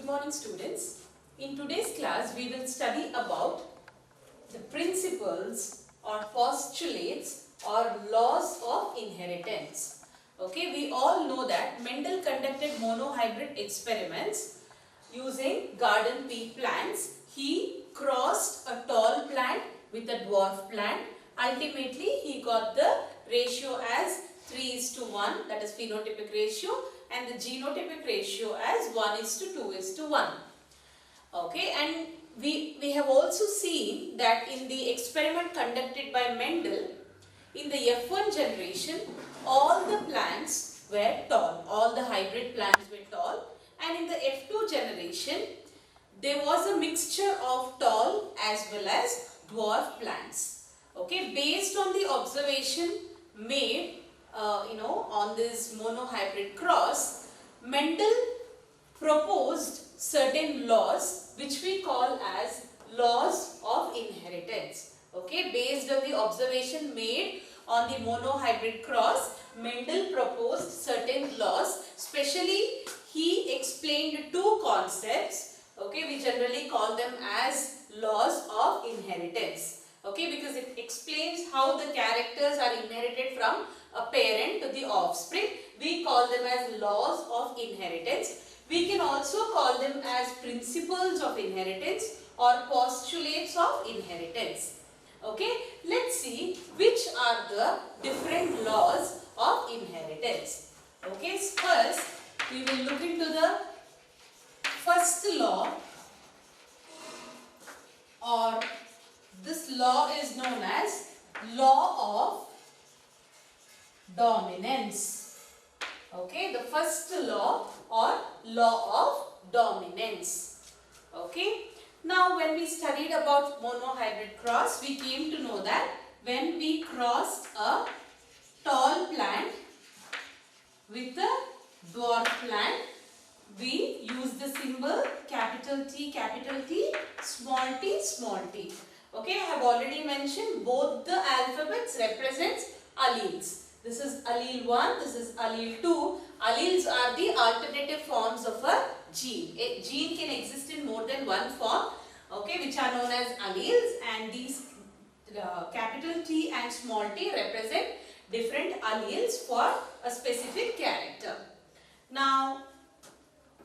morning students. In today's class we will study about the principles or postulates or laws of inheritance. Okay, we all know that Mendel conducted monohybrid experiments using garden pea plants. He crossed a tall plant with a dwarf plant. Ultimately he got the ratio as 3:1, that is phenotypic ratio, and the genotypic ratio as 1:2:1. Okay, and we have also seen that in the experiment conducted by Mendel, in the F1 generation, all the plants were tall, all the hybrid plants were tall, and in the F2 generation, there was a mixture of tall as well as dwarf plants. Okay, based on the observation made on this monohybrid cross, Mendel proposed certain laws which we call as laws of inheritance. Okay, based on the observation made on the monohybrid cross, Mendel proposed certain laws. Especially, he explained two concepts. Okay, we generally call them as laws of inheritance. Okay, because it explains how the characters are inherited from a parent to the offspring. We call them as laws of inheritance. We can also call them as principles of inheritance or postulates of inheritance. Okay, let's see which are the different laws of inheritance. Okay, first we will look into the first law, or this law is known as law of dominance. Okay, the first law or law of dominance. Okay, now when we studied about monohybrid cross, we came to know that when we crossed a tall plant with a dwarf plant, we use the symbol capital T, small t. Okay, I have already mentioned both the alphabets represents alleles. This is allele 1, this is allele 2. Alleles are the alternative forms of a gene. A gene can exist in more than one form, okay, which are known as alleles, and these capital T and small t represent different alleles for a specific character. Now,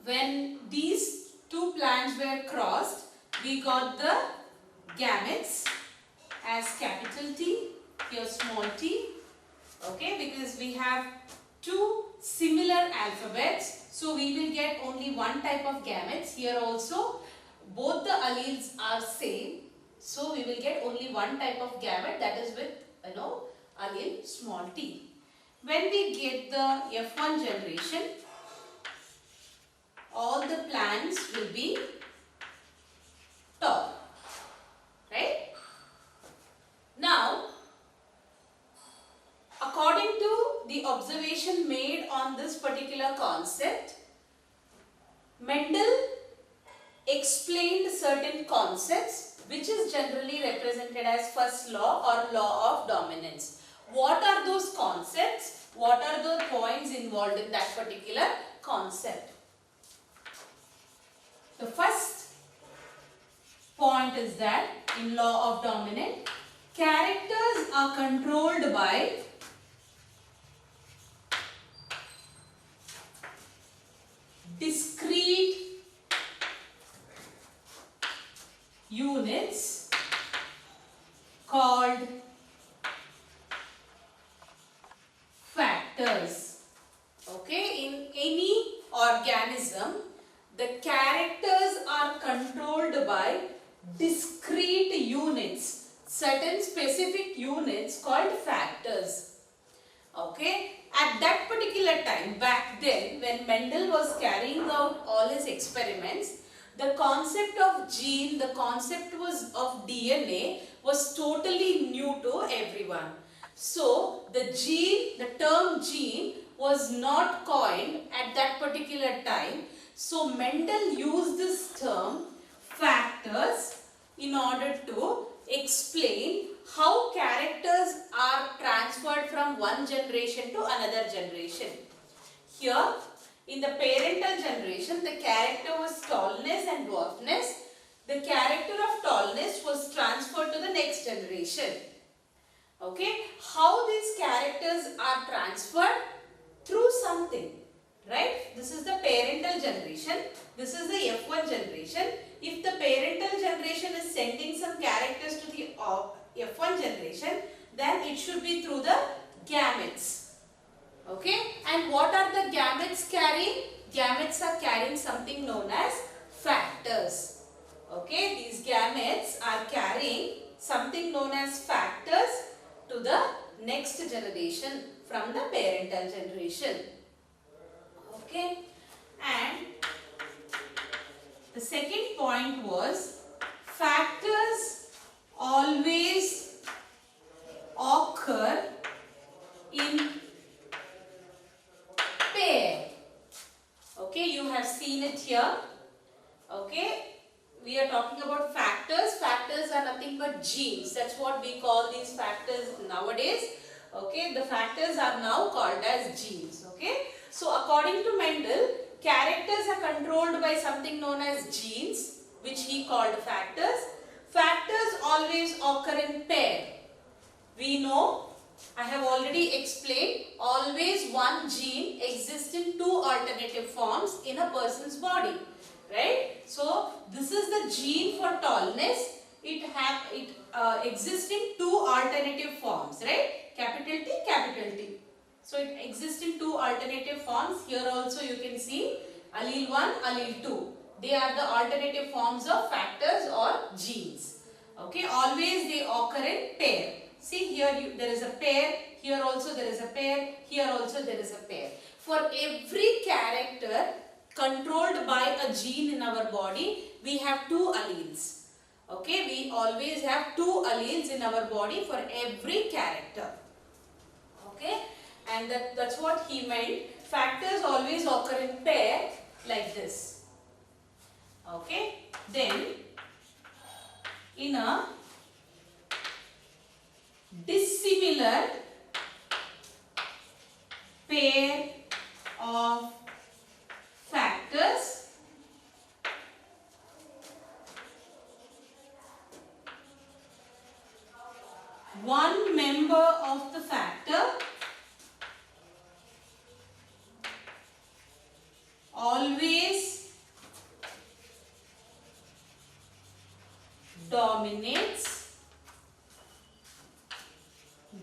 when these two plants were crossed, we got the gametes as capital T, here small t. Okay, because we have two similar alphabets, so we will get only one type of gametes. Here also, both the alleles are same, so we will get only one type of gamete, that is with allele small t. When we get the F1 generation, all the plants will be tall, right? Now, according to the observation made on this particular concept, Mendel explained certain concepts which is generally represented as first law or law of dominance. What are those concepts? What are the points involved in that particular concept? The first point is that in law of dominance, characters are controlled by discrete units called factors. Okay, in any organism, the characters are controlled by discrete units, certain specific units called factors. Okay, at that particular time, back then, when Mendel was carrying out all his experiments, the concept of gene, the concept of DNA was totally new to everyone. So, the term gene was not coined at that particular time. So, Mendel used this term factors in order to explain how characters are transferred from one generation to another generation. Here, in the parental generation, the character was tallness and dwarfness. The character of tallness was transferred to the next generation. Okay, how these characters are transferred? Through something, right? This is the parental generation. This is the F1 generation. If the parental generation is sending some characters to the F1 generation, then it should be through the gametes. Okay, and what are the gametes carrying? Gametes are carrying something known as factors. Okay, these gametes are carrying something known as factors to the next generation from the parental generation. Okay, and the second point was factors always occur in pair. Okay, you have seen it here. Okay, we are talking about factors. Factors are nothing but genes. That's what we call these factors nowadays. Okay, the factors are now called as genes. Okay, so according to Mendel, characters are controlled by something known as genes, which he called factors. Factors always occur in pair. We know, I have already explained, always one gene exists in two alternative forms in a person's body. Right? So, this is the gene for tallness. It exists in two alternative forms. Right? Capital T, capital T. So, it exists in two alternative forms. Here also you can see allele 1, allele 2. They are the alternative forms of factors or genes. Okay? Always they occur in pair. See here there is a pair. Here also there is a pair. Here also there is a pair. For every character controlled by a gene in our body, we have two alleles. Okay, we always have two alleles in our body for every character. Okay, and that's what he meant. Factors always occur in pair like this. Okay, then in a dissimilar pair of factors, one member of the factor always dominates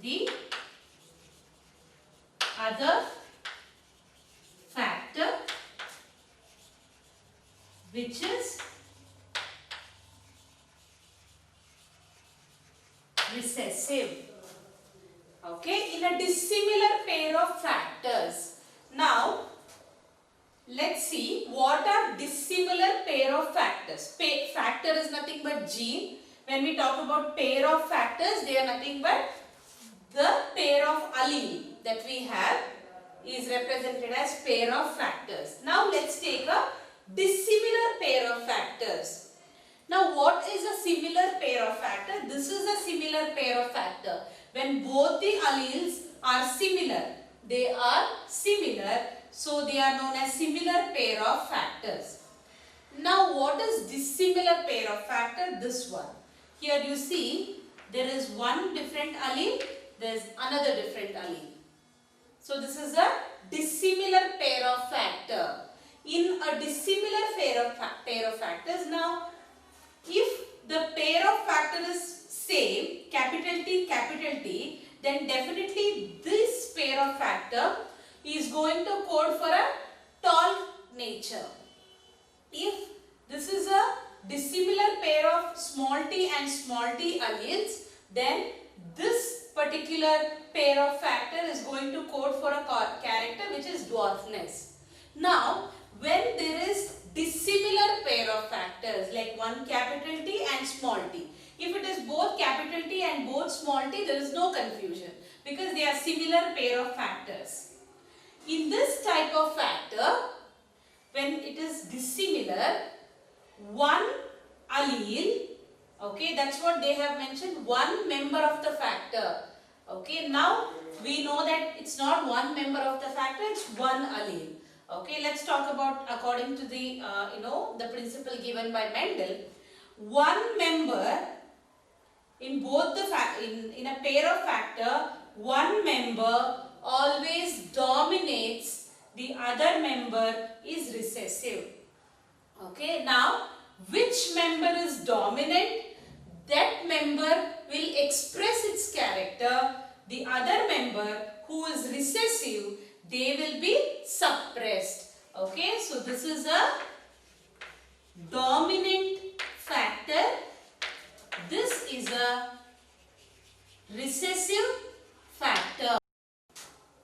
the other factor, which is recessive. Okay, in a dissimilar pair of factors. Now, let's see what are dissimilar pair of factors. Factor is nothing but gene. When we talk about pair of factors, they are nothing but the pair of allele that we have is represented as pair of factors. Now, let's take a dissimilar pair of factors. Now, what is a similar pair of factor? This is a similar pair of factor. When both the alleles are similar, they are similar, so they are known as similar pair of factors. Now, what is dissimilar pair of factor? This one. Here you see, there is one different allele, there is another different allele. So, this is a dissimilar pair of factor. In a dissimilar pair of factors, now, if the pair of factor is same, capital T, then definitely this pair of factor is going to code for a tall nature. If this is a dissimilar pair of small t and small t alleles, then this particular pair of factor is going to code for a character which is dwarfness. Now, when there is dissimilar pair of factors like one capital T and small t, if it is both capital T and both small t, there is no confusion because they are similar pair of factors. In this type of factor, when it is dissimilar, one allele, okay, that's what they have mentioned, one member of the factor. Okay, now we know that it's not one member of the factor, it's one allele. Okay, let's talk about according to the the principle given by Mendel. One member in both the in a pair of factor, one member always dominates, the other member is recessive. Okay, now which member is dominant? That member will express its character. The other member who is recessive, they will be suppressed. Okay, so this is a dominant factor. This is a recessive factor.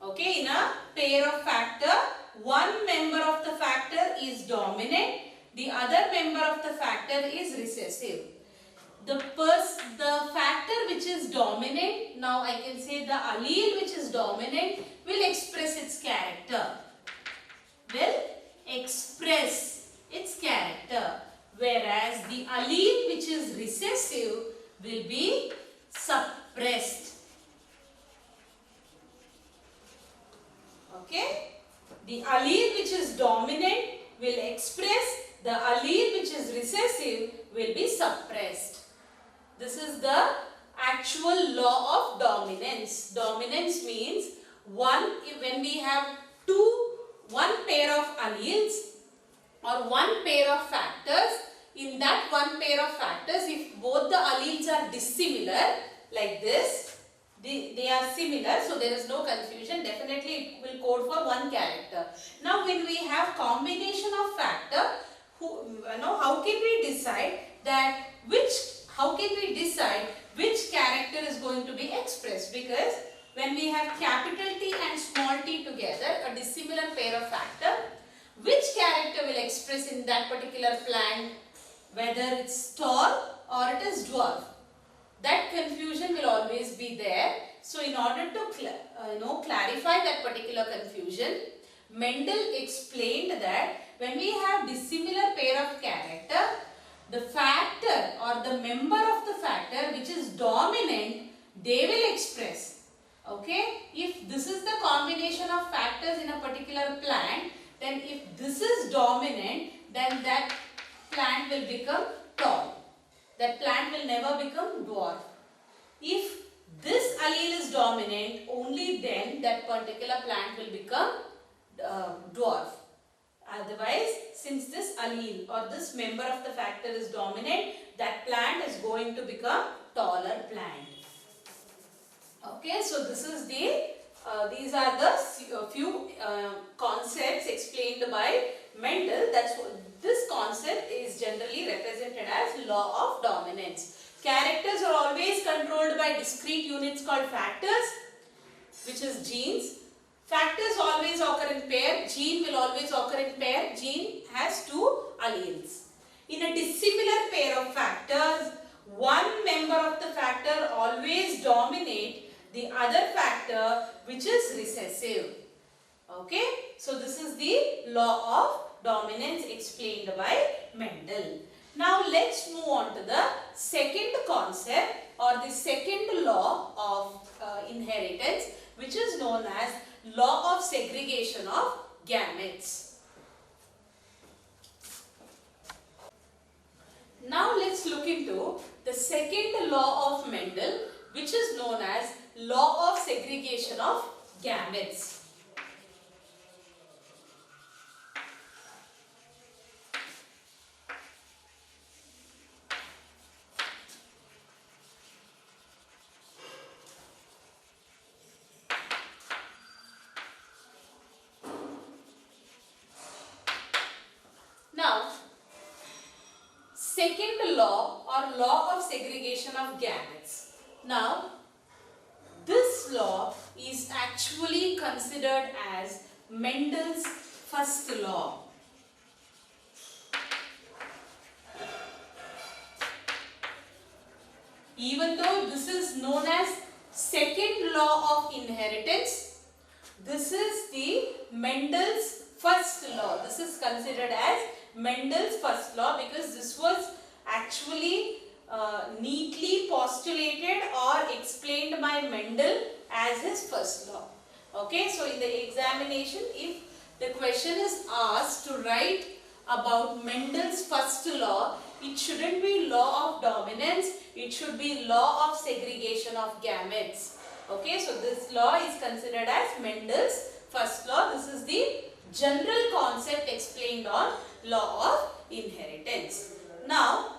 Okay, in a pair of factor, one member of the factor is dominant, the other member of the factor is recessive. The factor which is dominant, now I can say the allele which is dominant will express its character. Whereas the allele which is recessive will be suppressed. Okay? The allele which is dominant will express, the allele which is recessive will be suppressed. This is the actual law of dominance. Dominance means when we have one pair of alleles or one pair of factors, in that one pair of factors, if both the alleles are dissimilar like this, they are similar, so there is no confusion. Definitely it will code for one character. Now when we have combination of factor, how can we decide which character is going to be expressed? Because when we have capital T and small t together, a dissimilar pair of factor, which character will express in that particular plant, whether it's tall or it is dwarf? That confusion will always be there. So in order to clarify that particular confusion, Mendel explained that when we have dissimilar pair of character, the factor or the member of the factor which is dominant, they will express. Okay, if this is the combination of factors in a particular plant, then if this is dominant, then that plant will become tall. That plant will never become dwarf. If this allele is dominant, only then that particular plant will become dwarf. Otherwise, since this allele or this member of the factor is dominant, that plant is going to become taller plant. Okay, so this is these are the few concepts explained by Mendel. This concept is generally represented as law of dominance. Characters are always controlled by discrete units called factors, which is genes. Factors always occur in pair. Gene will always occur in pair. Gene has two alleles. In a dissimilar pair of factors, one member of the factor always dominates the other factor which is recessive. Okay, so this is the law of dominance explained by Mendel. Now let's move on to the second concept or the second law of inheritance, which is known as law of segregation of gametes. Now let's look into the second law of Mendel, which is known as law of segregation of gametes. Now, second law or law of segregation of gametes. Now, this law is actually considered as Mendel's first law. Even though this is known as second law of inheritance, this is the Mendel's first law. This is considered as Mendel's first law because this was actually neatly postulated or explained by Mendel as his first law. Okay, so in the examination, if the question is asked to write about Mendel's first law, it shouldn't be law of dominance, it should be law of segregation of gametes. Okay, so this law is considered as Mendel's first law. This is the general concept explained on law of inheritance. Now,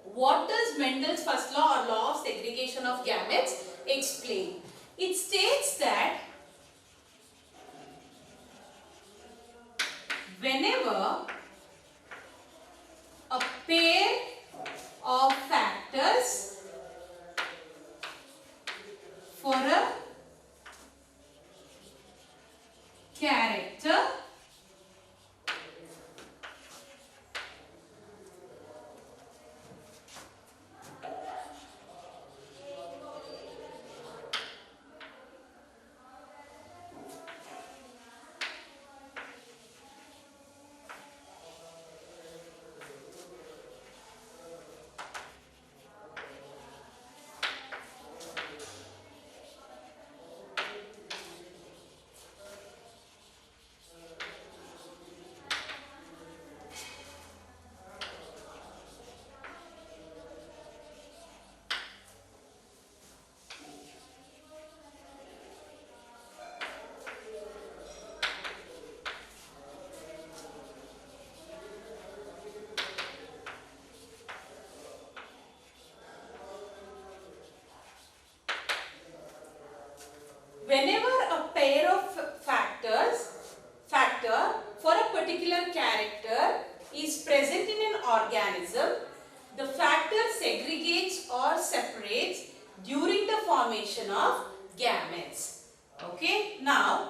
what does Mendel's first law or law of segregation of gametes explain? It states that whenever a pair of factors for a character whenever a pair of factor for a particular character is present in an organism, the factor segregates or separates during the formation of gametes. Okay, now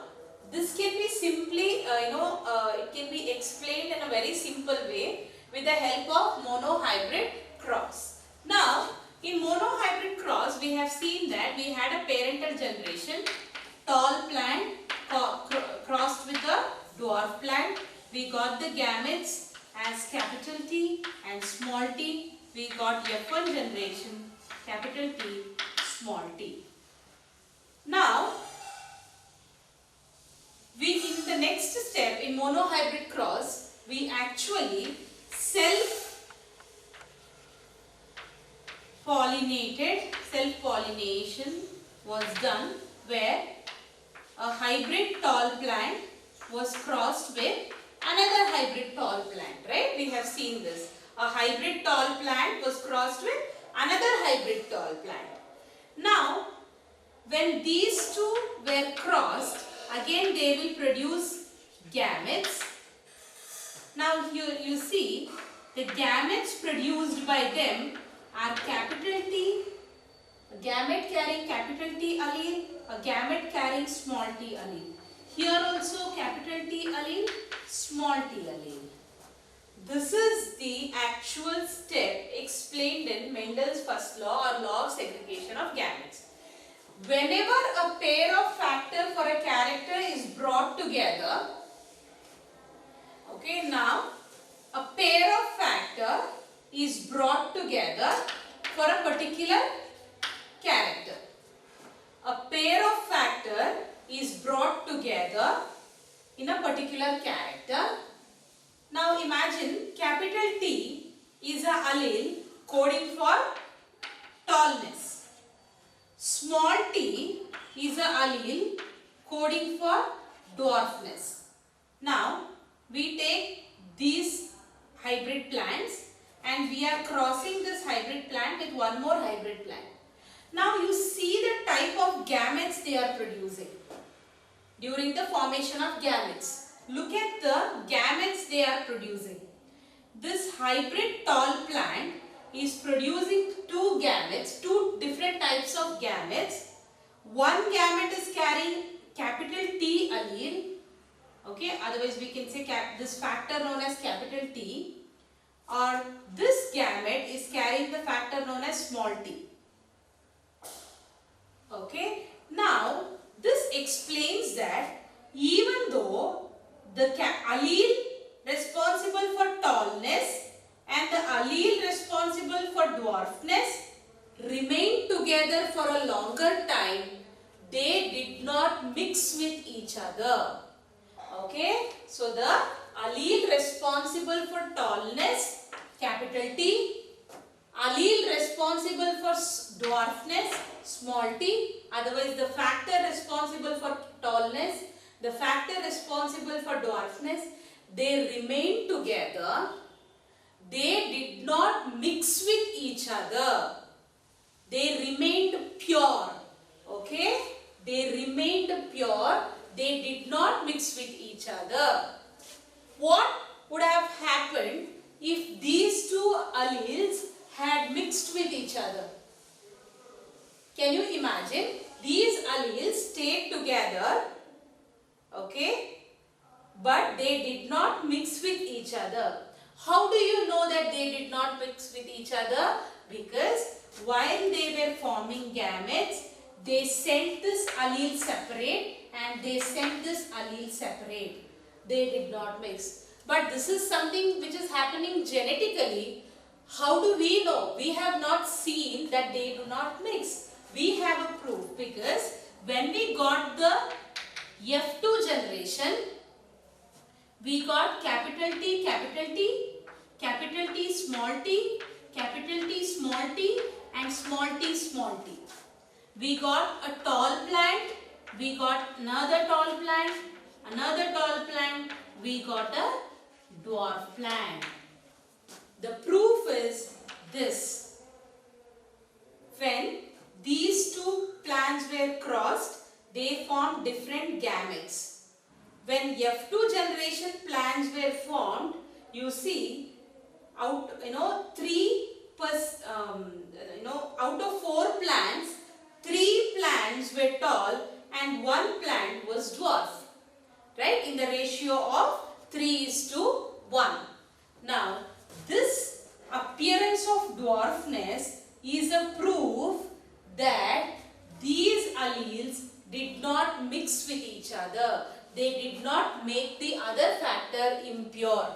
this can be simply, it can be explained in a very simple way with the help of monohybrid cross. Now, in monohybrid cross, we have seen that we had a parental generation, tall plant crossed with a dwarf plant. We got the gametes as capital T and small t. We got F1 generation, capital T, small t. Now, in the next step in monohybrid cross, we actually self-pollination was done where a hybrid tall plant was crossed with another hybrid tall plant, right? We have seen this. A hybrid tall plant was crossed with another hybrid tall plant. Now, when these two were crossed, again they will produce gametes. Now you see the gametes produced by them are capital T, a gamete carrying capital T allele, a gamete carrying small t allele. Here also capital T allele, small t allele. This is the actual step explained in Mendel's first law or law of segregation of gametes. Whenever a pair of factor for a character is brought together, okay, now a pair of factor is brought together for a particular character. A pair of factor is brought together in a particular character. Now imagine capital T is a allele coding for tallness. Small t is a allele coding for dwarfness. Now we take these hybrid plants and we are crossing this hybrid plant with one more hybrid plant. Now you see the type of gametes they are producing during the formation of gametes. Look at the gametes they are producing. This hybrid tall plant is producing two gametes, two different types of gametes. One gamete is carrying capital T allele, okay, otherwise we can say this factor known as capital T, or this gamete is carrying the factor known as small t. Okay, now this explains that even though the allele responsible for tallness and the allele responsible for dwarfness remained together for a longer time, they did not mix with each other. Okay. Okay, so the allele responsible for tallness, capital T, allele responsible for dwarfness, small t, otherwise the factor responsible for tallness, the factor responsible for dwarfness, they remain together. They did not mix with each other. They remained pure. Okay? They remained pure. They did not mix with each other. What would have happened if these two alleles had mixed with each other? Can you imagine? These alleles stayed together, okay, but they did not mix with each other. How do you know that they did not mix with each other? Because while they were forming gametes, they sent this allele separate and they sent this allele separate. They did not mix. But this is something which is happening genetically. How do we know? We have not seen that they do not mix. We have a proof because when we got the F2 generation, we got capital T, capital T, capital T, small t, capital T, small t and small t, small t. We got a tall plant, we got another tall plant, another tall plant, we got a dwarf plant. The proof is this. When these two plants were crossed, they formed different gametes. When F2 generation plants were formed, you see, out of 4 plants, 3 plants were tall and 1 plant was dwarf. Right? In the ratio of 3:1. Now, this appearance of dwarfness is a proof that these alleles did not mix with each other. They did not make the other factor impure.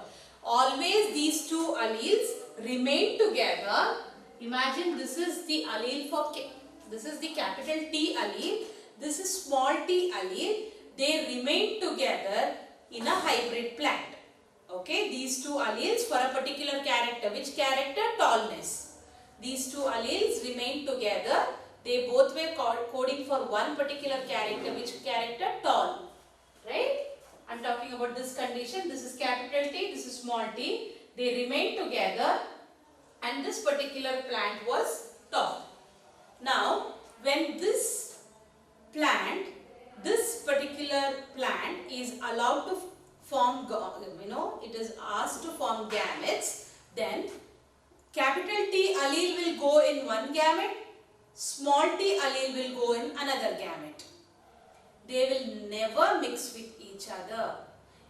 Always these two alleles remain together. Imagine this is the allele for, this is the capital T allele, this is small t allele. They remain together in a hybrid plant. Okay, these two alleles for a particular character. Which character? Tallness. These two alleles remain together. They both were coding for one particular character. Which character? Tall. Right? I am talking about this condition. This is capital T, this is small t. They remain together and this particular plant was tall. Now, when this particular plant is allowed to form, it is asked to form gametes, then capital T allele will go in one gamete, small t allele will go in another gamete. They will never mix with each other.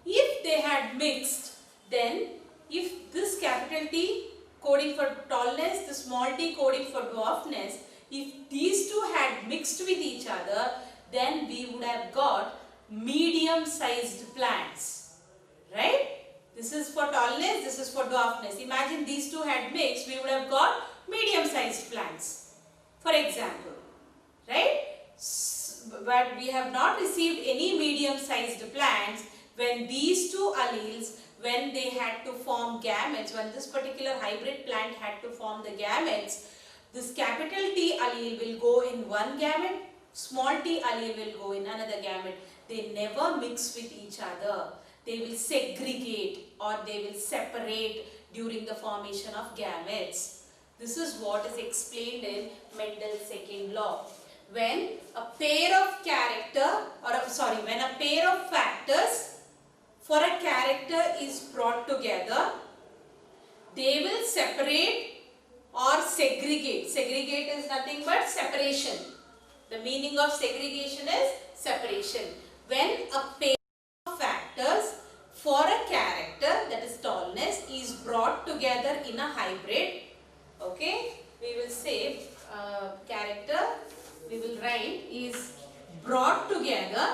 If they had mixed, then if this capital T coding for tallness, the small t coding for dwarfness, if these two had mixed with each other, then we would have got medium-sized plants. Right? This is for tallness, this is for dwarfness. Imagine these two had mixed, we would have got medium-sized plants. For example, right? But we have not received any medium-sized plants when these two alleles, when they had to form gametes, when this particular hybrid plant had to form the gametes, this capital T allele will go in one gamete, small t allele will go in another gamete. They never mix with each other. They will segregate or they will separate during the formation of gametes. This is what is explained in Mendel's second law. When a pair of when a pair of factors for a character is brought together, they will separate or segregate. Segregate is nothing but separation. The meaning of segregation is separation. When a pair of factors for a character, that is tallness, is brought together in a hybrid, okay, we will say character, we will write is brought together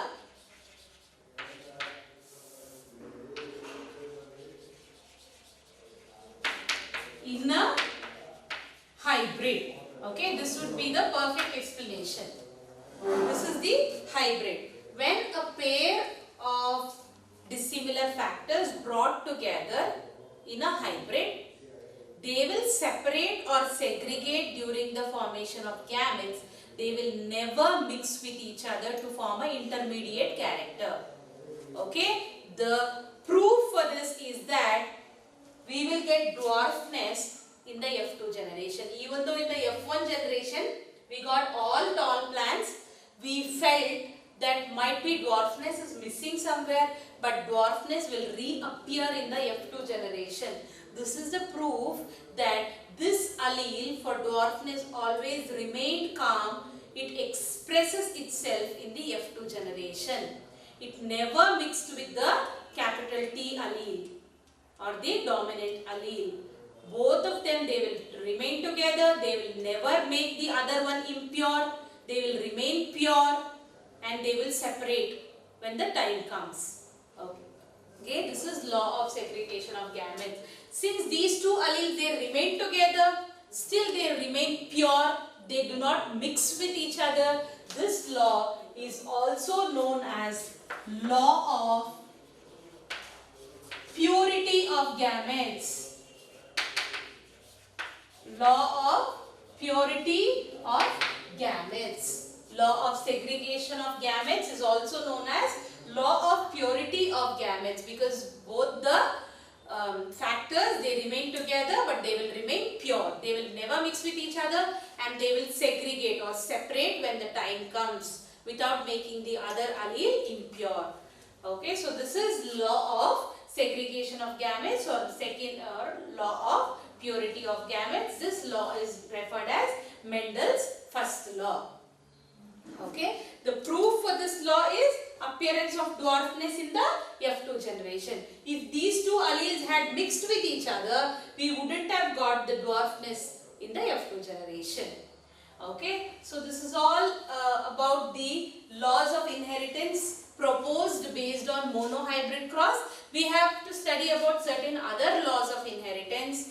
in a hybrid. Okay, this would be the perfect explanation. This is the hybrid. When a pair of similar factors brought together in a hybrid, they will separate or segregate during the formation of gametes. They will never mix with each other to form an intermediate character. Okay, the proof for this is that we will get dwarfness in the F2 generation. Even though in the F1 generation we got all tall plants, we felt that might be dwarfness is missing somewhere, but dwarfness will reappear in the F2 generation. This is the proof that this allele for dwarfness always remained calm. It expresses itself in the F2 generation. It never mixed with the capital T allele or the dominant allele. Both of them, they will remain together. They will never make the other one impure. They will remain pure and they will separate when the time comes. Okay, this is law of segregation of gametes. Since these two alleles, they remain together, still they remain pure, they do not mix with each other. This law is also known as law of purity of gametes. Law of purity of gametes. Law of segregation of gametes is also known as law of purity of gametes, because both the factors, they remain together but they will remain pure. They will never mix with each other and they will segregate or separate when the time comes without making the other allele impure. Okay, so this is law of segregation of gametes or law of purity of gametes. This law is referred as Mendel's first law. Okay, the proof for this law is appearance of dwarfness in the F2 generation. If these two alleles had mixed with each other, we wouldn't have got the dwarfness in the F2 generation. Okay, so this is all about the laws of inheritance proposed based on monohybrid cross. We have to study about certain other laws of inheritance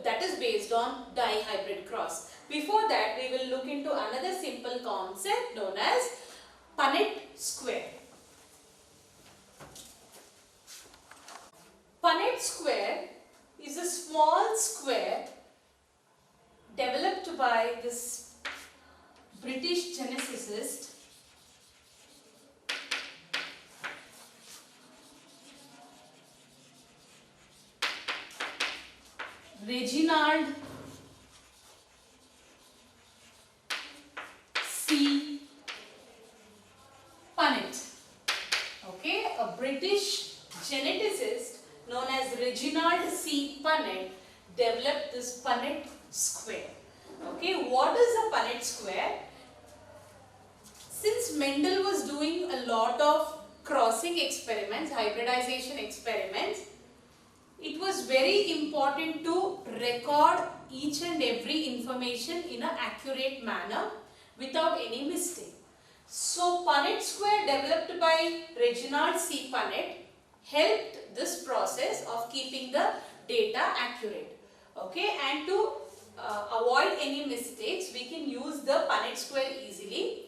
that is based on dihybrid cross. Before that, we will look into another simple concept known as Punnett square. Punnett square is a small square developed by this British geneticist Reginald C. Punnett. Okay, a British geneticist known as Reginald C. Punnett developed this Punnett square. Okay, what is a Punnett square? Since Mendel was doing a lot of crossing experiments, hybridization experiments, it was very important to record each and every information in an accurate manner without any mistake. So, Punnett square developed by Reginald C. Punnett helped this process of keeping the data accurate. Okay, and to avoid any mistakes, we can use the Punnett square easily.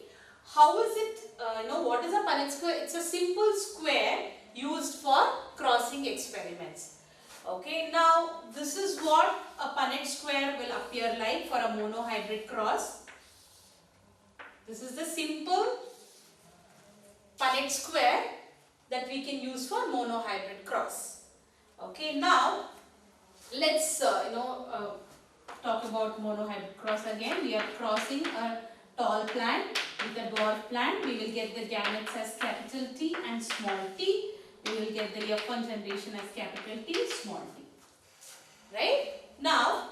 How is it, what is a Punnett square? It's a simple square used for crossing experiments. Okay, now this is what a Punnett square will appear like for a monohybrid cross. This is the simple Punnett square that we can use for monohybrid cross. Okay, now let's talk about monohybrid cross again. We are crossing a tall plant with a dwarf plant. We will get the gametes as capital T and small t. We will get the F1 generation as capital T, small t. Right? Now,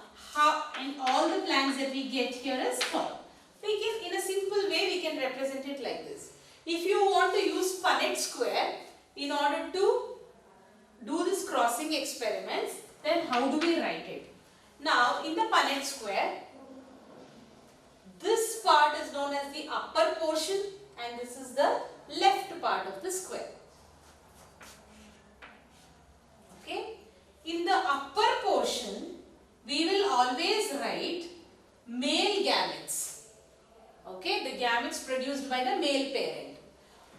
and all the plants that we get here is tall. We can, in a simple way, we can represent it like this. If you want to use Punnett square in order to do this crossing experiments, then how do we write it? Now, in the Punnett square, this part is known as the upper portion and this is the left part of the square. Okay. In the upper portion, we will always write male gametes. Okay, the gametes produced by the male parent.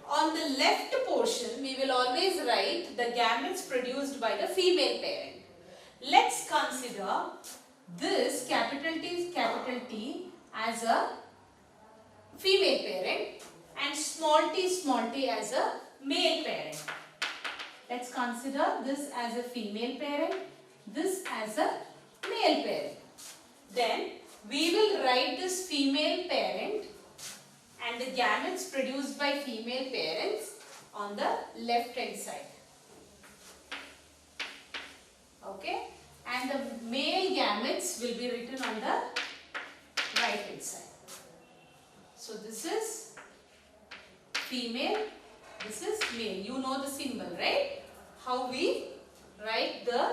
on the left portion, we will always write the gametes produced by the female parent. Let's consider this capital T as a female parent and small t as a male parent. Let's consider this as a female parent, this as a male parent. Then we will write this female parent and the gametes produced by female parents on the left hand side. Okay, and the male gametes will be written on the right hand side. So this is female, this is male. You know the symbol, right? How we write the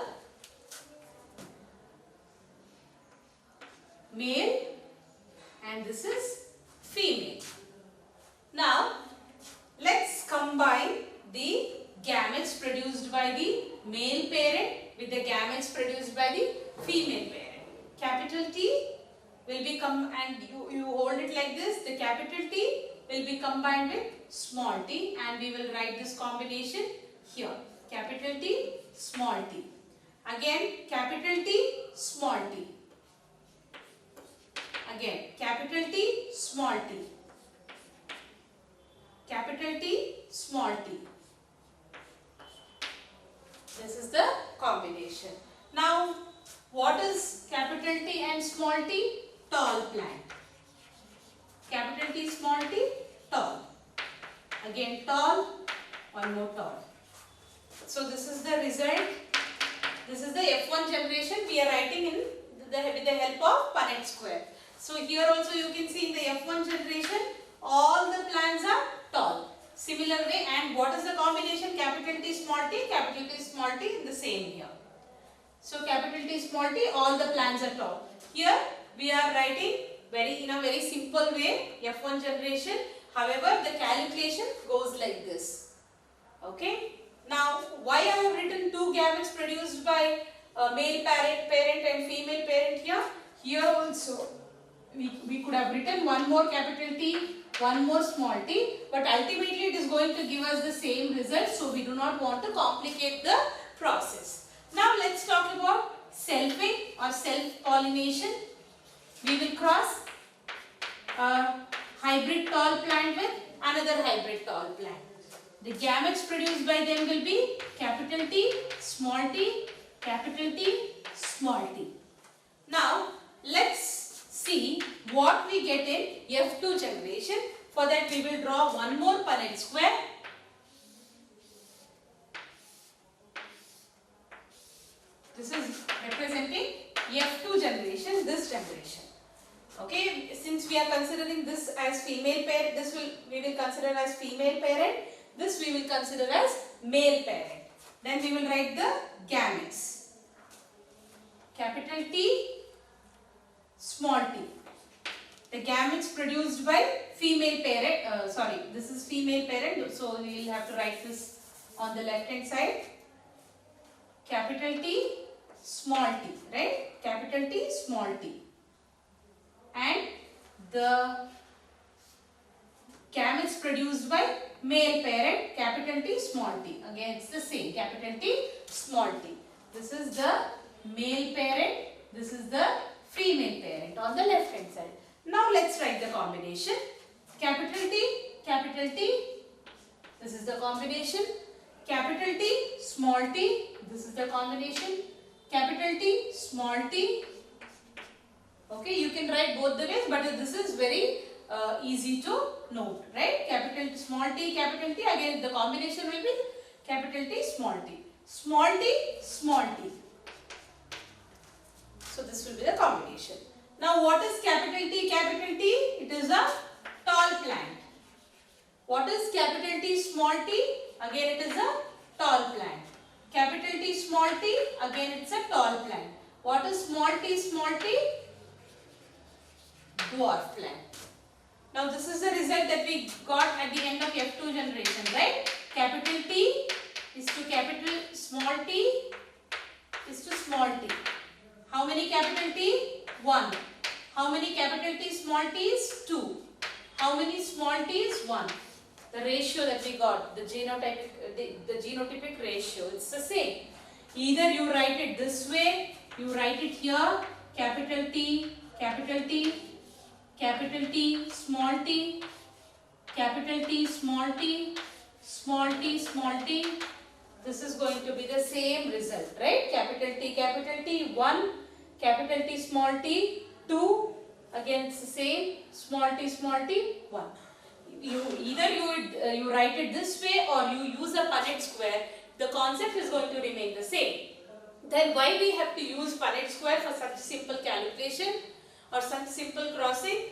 male and this is female. Now let's combine the gametes produced by the male parent with the gametes produced by the female parent. Capital T will be and you hold it like this. The capital T will be combined with small t and we will write this combination here. Capital T, small t. Again capital T, small t. Again capital T, small t. Capital T, small t. This is the combination. Now what is capital T and small t? Tall plant. Capital T, small t, tall. Again tall, one more tall. So this is the result. This is the F1 generation we are writing in with the help of Punnett square. So here also you can see in the F1 generation all the plants are tall. Similar way, and what is the combination? Capital T, small t in the same here. So capital T, small t, all the plants are tall. Here we are writing in a very simple way F1 generation. However, the calculation goes like this. Okay. Now, why I have written two gametes produced by male parent and female parent here? Here also we could have written one more capital T, one more small t, but ultimately it is going to give us the same result, so we do not want to complicate the process. Now let's talk about selfing or self-pollination. We will cross a hybrid tall plant with another hybrid tall plant. The gametes produced by them will be capital T, small t, capital T, small t. Now let's see what we get in F2 generation. For that we will draw one more Punnett square. This is representing F2 generation, this generation. Okay, since we are considering this as female parent, we will consider as female parent, this we will consider as male parent. Then we will write the gametes. Capital T, small t. The gametes produced by female parent, this is female parent, so we will have to write this on the left hand side. Capital T, small t, right? Capital T, small t. And the gametes produced by male parent, capital T, small t. Again, it's the same, capital T, small t. This is the male parent, this is the female parent on the left hand side. Now let's write the combination. Capital T, this is the combination. Capital T, small t, this is the combination. Capital T, small t. Okay, you can write both the ways, but this is very easy to note, right? Capital small t, capital T. Again, the combination will be capital T, small t. Small t, small t. So this will be the combination. Now what is capital T, capital T? It is a tall plant. What is capital T, small t? Again it is a tall plant. Capital T, small t? Again it's a tall plant. What is small t, small t? Dwarf plant. Now this is the result that we got at the end of F2 generation, right? Capital T is to capital, small t is to small t. How many capital T? 1. How many capital T, small t is 2. How many small t is 1. the ratio that we got, the genotypic ratio, it's the same. Either you write it this way, you write it here, capital T, capital T, capital T, small t, capital T, small t, small t, small t. This is going to be the same result, right? Capital T, 1, capital T, small t, 2, again it's the same, small t, 1. You write it this way or you use a Punnett square, the concept is going to remain the same. Then why we have to use Punnett square for such simple calculation or such simple crossing?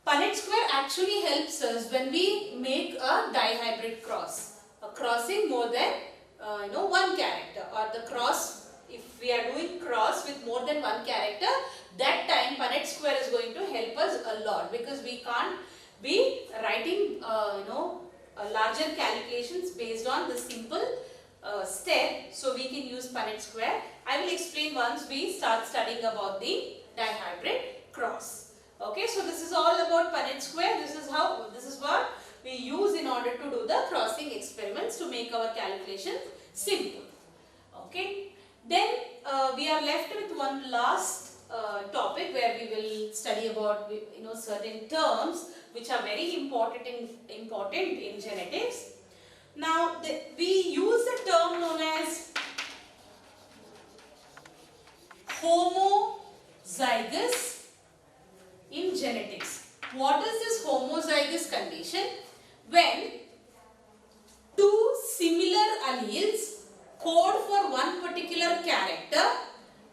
Punnett square actually helps us when we make a dihybrid cross, a crossing more than one character, or the cross, if we are doing cross with more than one character, that time Punnett square is going to help us a lot, because we can't be writing larger calculations based on the simple step, so we can use Punnett square. I will explain once we start studying about the dihybrid cross. Okay, so this is all about Punnett square. This is what we use in order to do the crossing experiments to make our calculations simple. Okay, then we are left with one last topic where we will study about certain terms which are very important in genetics. Now we use the term known as homozygous in genetics. What is this homozygous condition? When two similar alleles code for one particular character,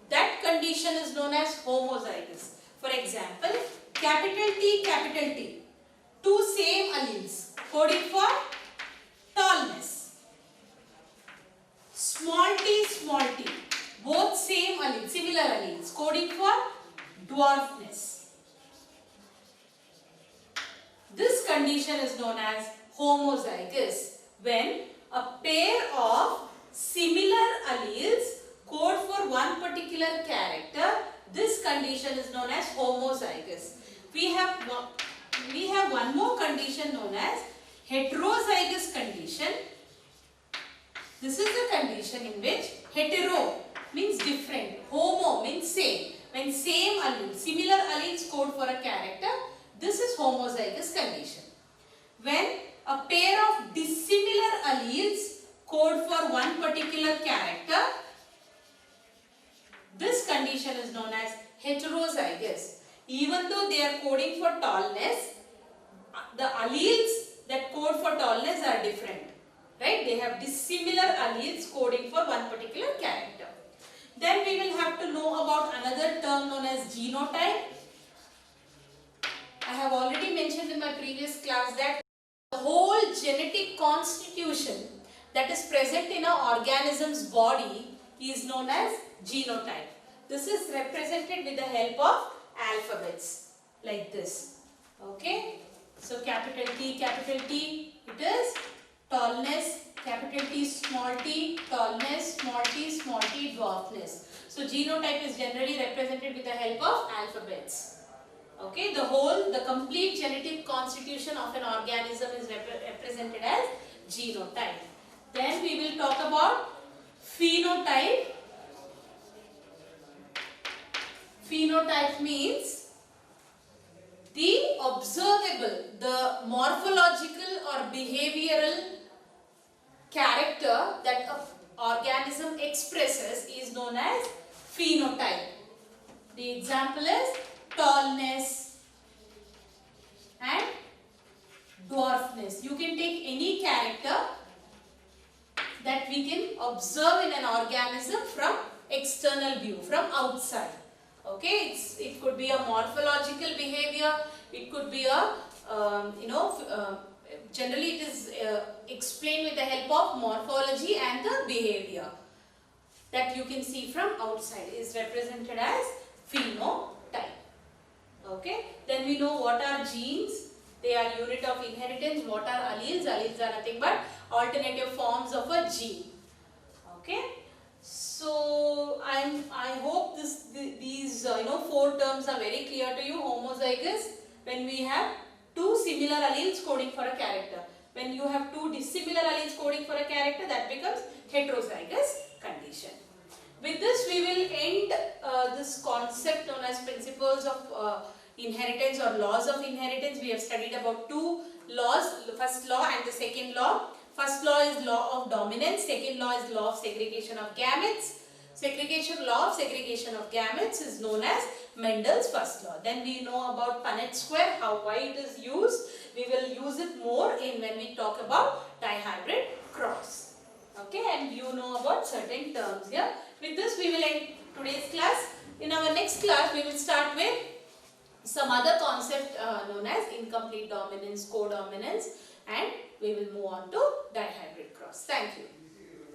that condition is known as homozygous. For example, capital T, two same alleles coding for tallness. Small t, both same alleles, similar alleles coding for dwarfness. This condition is known as homozygous, when a pair of similar alleles code for one particular character. This condition is known as homozygous. We have one more condition known as heterozygous condition. This is the condition in which hetero means different, homo means same. When same alleles, similar alleles code for a character, this is homozygous condition. When a pair of dissimilar alleles code for one particular character, this condition is known as heterozygous. Even though they are coding for tallness, the alleles that code for tallness are different, right? They have dissimilar alleles coding for one particular character. Then we will have to know about another term known as genotype. I have already mentioned in my previous class that the whole genetic constitution that is present in an organism's body is known as genotype. This is represented with the help of alphabets like this. Okay. So capital T, it is tallness, capital T, tallness, small t, dwarfness. So genotype is generally represented with the help of alphabets. Okay, the complete genetic constitution of an organism is represented as genotype. Then we will talk about phenotype. Phenotype means the observable, the morphological or behavioral character that an organism expresses is known as phenotype. The example is tallness and dwarfness. You can take any character that we can observe in an organism from external view, from outside. Okay, it could be a morphological behavior, it could be a, generally it is explained with the help of morphology and the behavior that you can see from outside is represented as phenotype. Okay, then we know what are genes. They are unit of inheritance. What are alleles? Alleles are nothing but alternative forms of a gene. Okay. So I hope these 4 terms are very clear to you. Homozygous, when we have two similar alleles coding for a character. when you have two dissimilar alleles coding for a character, that becomes heterozygous condition. With this, we will end this concept known as principles of inheritance or laws of inheritance. We have studied about two laws, the first law and the second law. First law is law of dominance, second law is law of segregation of gametes. Law of segregation of gametes is known as Mendel's first law. Then we know about Punnett square, how why it is used. We will use it more in when we talk about dihybrid cross. Okay, and you know about certain terms here. With this, we will end today's class. In our next class, we will start with some other concept known as incomplete dominance, codominance, and we will move on to dihybrid cross. Thank you.